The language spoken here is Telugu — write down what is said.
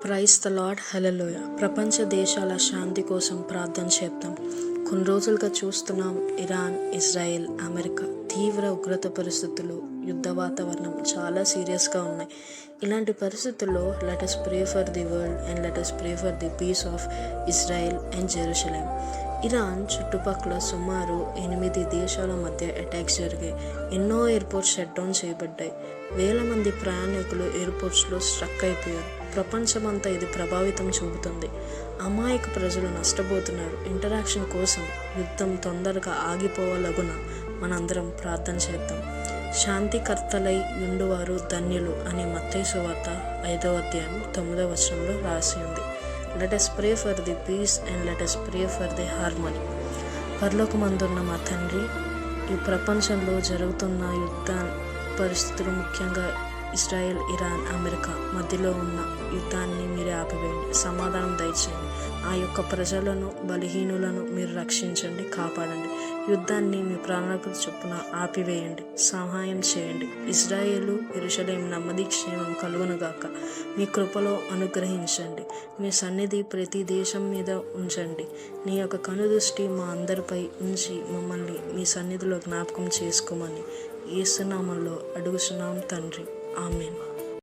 Praise the lord. హల్లెలూయా. ప్రపంచ దేశాల శాంతి కోసం ప్రార్థన చేద్దాం. కొన్ని రోజులుగా చూస్తున్నాం, ఇరాన్, ఇజ్రాయెల్, అమెరికా తీవ్ర ఉగ్రత పరిస్థితులు, యుద్ధ వాతావరణం చాలా సీరియస్గా ఉన్నాయి. ఇలాంటి పరిస్థితుల్లో let us pray for the world and let us pray for the peace of Israel and Jerusalem. Iran చుట్టుపక్కల సుమారు 8 దేశాల మధ్య అటాక్స్ జరిగాయి. ఎన్నో ఎయిర్పోర్ట్స్ షట్ డౌన్ చేయబడ్డాయి. వేల మంది ప్రయాణికులు ఎయిర్పోర్ట్స్లో స్ట్రక్ అయిపోయారు. ప్రపంచమంతా ఇది ప్రభావితం చూపుతుంది. అమాయక ప్రజలు నష్టపోతున్నారు. ఇంటరాక్షన్ కోసం యుద్ధం తొందరగా ఆగిపోవాలగున మనందరం ప్రార్థన చేద్దాం. శాంతికర్తలై యుండువారు ధన్యులు అని మత్తయి సువార్త 5వ అధ్యాయం 9వ వచనంలో రాసి ఉంది. Let us pray for the peace and let us pray for the harmony. పరలోకమందున్న మా తండ్రి, ఈ ప్రపంచంలో జరుగుతున్న యుద్ధ పరిస్థితులు, ముఖ్యంగా ఇజ్రాయెల్, ఇరాన్, అమెరికా మధ్యలో ఉన్న యుద్ధాన్ని మీరే ఆపివేయండి. సమాధానం దయచేయండి. ఆ యొక్క ప్రజలను, బలహీనులను మీరు రక్షించండి, కాపాడండి. యుద్ధాన్ని మీ ప్రణాళికల చొప్పున ఆపివేయండి, సహాయం చేయండి. ఇజ్రాయేలు, యెరూషలేము నెమ్మది క్షేమం కలుగునుగాక. మీ కృపలో అనుగ్రహించండి. మీ సన్నిధి ప్రతి దేశం మీద ఉంచండి. నీ యొక్క కనుదృష్టి మా అందరిపై ఉంచి మమ్మల్ని మీ సన్నిధిలో జ్ఞాపకం చేసుకోమని యేసు నామములో అడుగుచున్నాం తండ్రి. ఆమేన్.